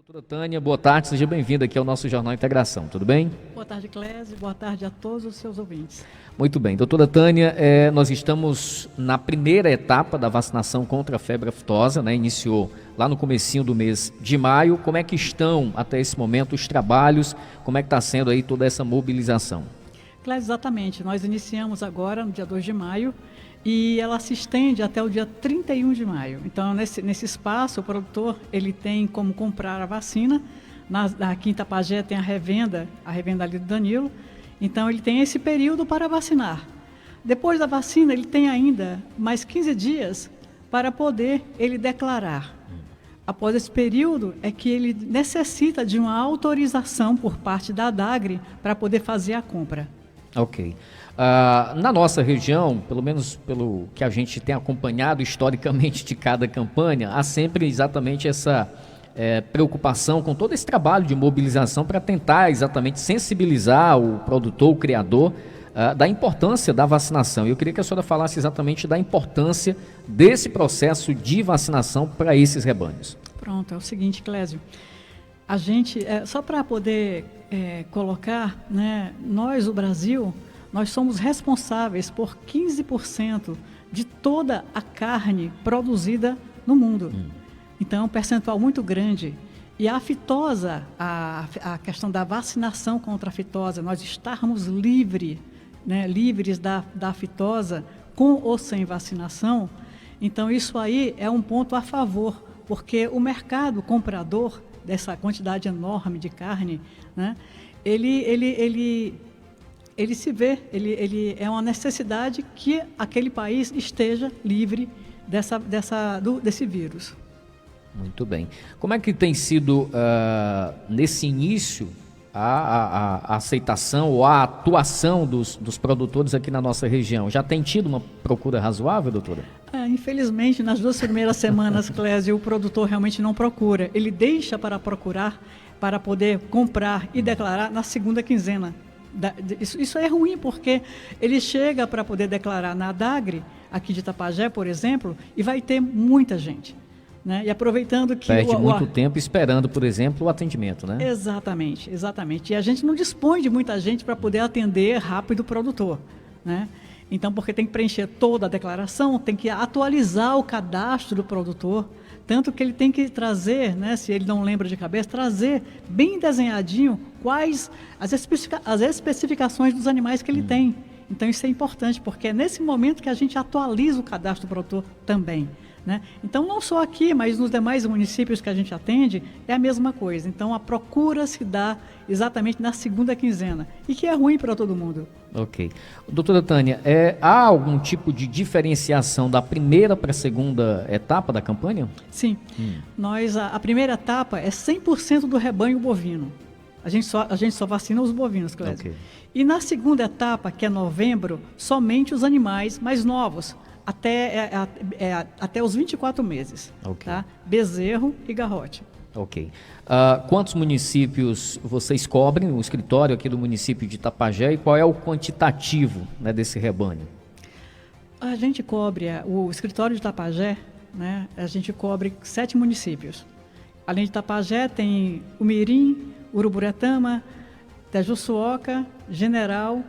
Doutora Tânia, boa tarde, seja bem-vinda aqui ao nosso Jornal Integração, tudo bem? Boa tarde, Clésio, boa tarde a todos os seus ouvintes. Muito bem, doutora Tânia, nós estamos na primeira etapa da vacinação contra a febre aftosa, né? Iniciou lá no comecinho do mês de maio. Como é que estão até esse momento os trabalhos, como é que está sendo aí toda essa mobilização? Clésio, exatamente, nós iniciamos agora no dia 2 de maio e ela se estende até o dia 31 de maio. Então, nesse espaço, o produtor ele tem como comprar a vacina. Aqui em Itapajé tem a revenda ali do Danilo. Então, ele tem esse período para vacinar. Depois da vacina, ele tem ainda mais 15 dias para poder ele declarar. Após esse período, é que ele necessita de uma autorização por parte da ADAGRE para poder fazer a compra. Ok. Na nossa região, pelo menos pelo que a gente tem acompanhado historicamente de cada campanha, há sempre exatamente essa preocupação com todo esse trabalho de mobilização para tentar exatamente sensibilizar o produtor, o criador, da importância da vacinação. Eu queria que a senhora falasse exatamente da importância desse processo de vacinação para esses rebanhos. Pronto, é o seguinte, Clésio. A gente, só para poder colocar, né, nós, o Brasil, nós somos responsáveis por 15% de toda a carne produzida no mundo. Então, é um percentual muito grande. E a fitosa, a questão da vacinação contra a fitosa, nós estarmos livres da fitosa, com ou sem vacinação, então isso aí é um ponto a favor, porque o mercado comprador dessa quantidade enorme de carne, né, ele se vê, ele é uma necessidade que aquele país esteja livre desse vírus. Muito bem. Como é que tem sido, nesse início, a aceitação ou a atuação dos produtores aqui na nossa região? Já tem tido uma procura razoável, doutora? Infelizmente, nas 2 primeiras semanas, Clésio, o produtor realmente não procura. Ele deixa para procurar, para poder comprar e declarar na segunda quinzena. Isso é ruim, porque ele chega para poder declarar na ADAGRE, aqui de Itapajé, por exemplo, e vai ter muita gente. Né? E aproveitando que... Perde muito tempo esperando, por exemplo, o atendimento, né? Exatamente, exatamente. E a gente não dispõe de muita gente para poder atender rápido o produtor, né? Então, porque tem que preencher toda a declaração, tem que atualizar o cadastro do produtor, tanto que ele tem que trazer, né, se ele não lembra de cabeça, trazer bem desenhadinho quais as especificações dos animais que ele tem. Então, isso é importante, porque é nesse momento que a gente atualiza o cadastro do produtor também. Né? Então, não só aqui, mas nos demais municípios que a gente atende, é a mesma coisa. Então, a procura se dá exatamente na segunda quinzena, e que é ruim para todo mundo. Ok. Doutora Tânia, há algum tipo de diferenciação da primeira para a segunda etapa da campanha? Sim. A primeira etapa é 100% do rebanho bovino. A gente só vacina os bovinos, Clésio. Okay. E na segunda etapa, que é novembro, somente os animais mais novos, até os 24 meses, okay. Tá? Bezerro e garrote. Ok. Quantos municípios vocês cobrem, o escritório aqui do município de Itapajé, e qual é o quantitativo, né, desse rebanho? A gente cobre, o escritório de Itapajé, né, a gente cobre 7 municípios. Além de Itapajé, tem Umirim, Uruburetama, Tejuçuoca, General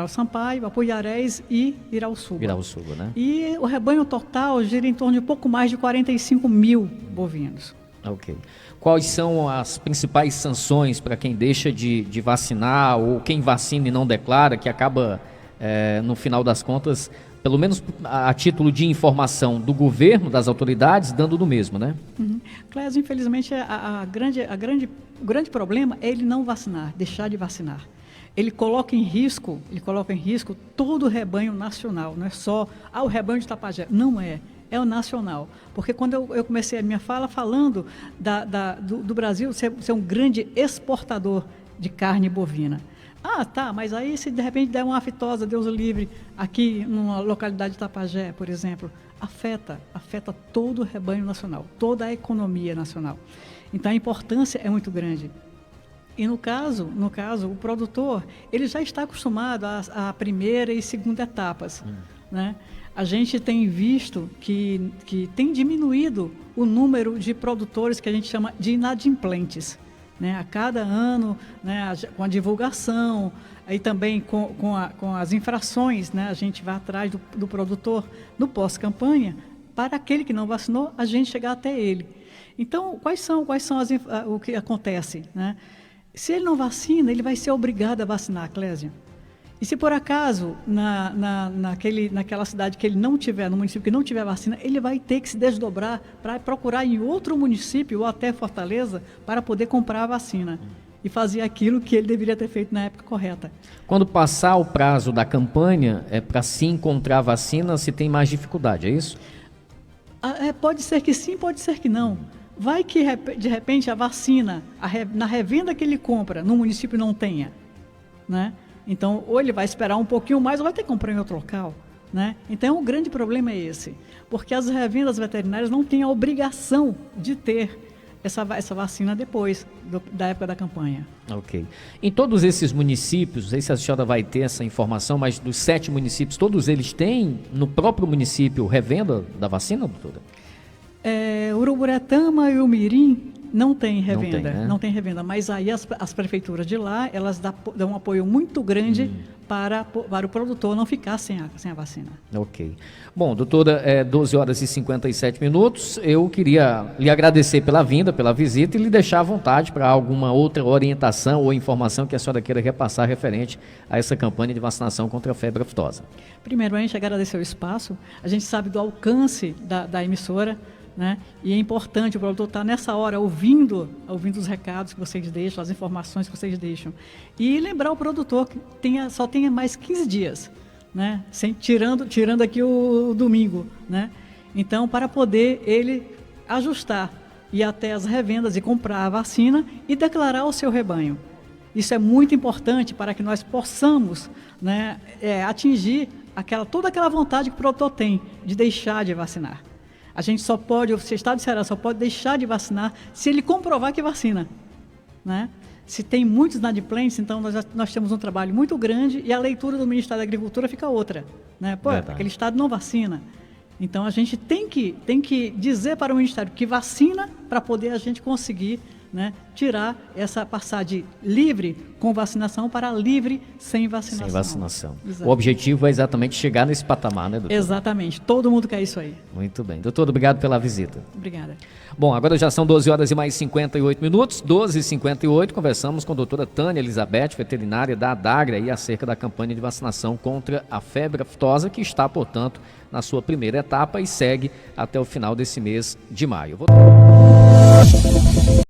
Sampaio, Apuiarés e Irauçuba. Irauçuba, né? E o rebanho total gira em torno de pouco mais de 45 mil bovinos. Ok. Quais são as principais sanções para quem deixa de vacinar ou quem vacina e não declara, que acaba, no final das contas, pelo menos a título de informação do governo, das autoridades, dando do mesmo, né? Clésio, infelizmente, o grande problema é ele não vacinar, deixar de vacinar. Ele coloca em risco todo o rebanho nacional, não é só o rebanho de Itapajé, não é o nacional. Porque quando eu comecei a minha fala falando do Brasil ser um grande exportador de carne bovina. Tá, mas aí se de repente der uma aftosa, Deus o livre, aqui numa localidade de Itapajé, por exemplo, afeta todo o rebanho nacional, toda a economia nacional. Então a importância é muito grande. E no caso, o produtor, ele já está acostumado à primeira e segunda etapas. né, a gente tem visto que tem diminuído o número de produtores que a gente chama de inadimplentes. Né? A cada ano, né, com a divulgação, aí também com as infrações, né, a gente vai atrás do produtor no pós-campanha, para aquele que não vacinou, a gente chegar até ele. Então, quais são o que acontece? Né? Se ele não vacina, ele vai ser obrigado a vacinar, Clésia. E se por acaso, naquela cidade que ele não tiver, no município que não tiver vacina, ele vai ter que se desdobrar para procurar em outro município ou até Fortaleza para poder comprar a vacina e fazer aquilo que ele deveria ter feito na época correta. Quando passar o prazo da campanha, para se encontrar vacina, se tem mais dificuldade, é isso? Pode ser que sim, pode ser que não. Vai que de repente a vacina, na revenda que ele compra no município não tenha, né? Então, ou ele vai esperar um pouquinho mais ou vai ter que comprar em outro local, né? Então, o grande problema é esse, porque as revendas veterinárias não têm a obrigação de ter essa vacina depois da época da campanha. Ok. Em todos esses municípios, não sei se a senhora vai ter essa informação, mas dos 7 municípios, todos eles têm no próprio município revenda da vacina, doutora? Uruburetama e Umirim não tem revenda, né? Não tem revenda, mas aí as prefeituras de lá, elas dão um apoio muito grande para o produtor não ficar sem a vacina. Ok. Bom, doutora, 12 horas e 57 minutos, eu queria lhe agradecer pela vinda, pela visita e lhe deixar à vontade para alguma outra orientação ou informação que a senhora queira repassar referente a essa campanha de vacinação contra a febre aftosa. Primeiramente, agradecer o espaço, a gente sabe do alcance da emissora, né? E é importante o produtor estar nessa hora ouvindo os recados que vocês deixam, as informações que vocês deixam. E lembrar o produtor que só tenha mais 15 dias, né? Tirando aqui o domingo, né? Então, para poder ele ajustar, ir até as revendas e comprar a vacina e declarar o seu rebanho. Isso é muito importante para que nós possamos, né, atingir toda aquela vontade que o produtor tem de deixar de vacinar. A gente o Estado de Ceará só pode deixar de vacinar se ele comprovar que vacina, né? Se tem muitos inadimplentes, então nós temos um trabalho muito grande e a leitura do Ministério da Agricultura fica outra, né? Aquele Estado não vacina. Então a gente tem que dizer para o Ministério que vacina para poder a gente conseguir, né, passar de livre com vacinação para livre sem vacinação. Sem vacinação. Exato. O objetivo é exatamente chegar nesse patamar, né, doutor? Exatamente. Todo mundo quer isso aí. Muito bem. Doutor, obrigado pela visita. Obrigada. Bom, agora já são 12 horas e mais 58 minutos, 12h58, conversamos com a doutora Tânia Elizabeth, veterinária da Adagra, aí acerca da campanha de vacinação contra a febre aftosa, que está, portanto, na sua primeira etapa e segue até o final desse mês de maio.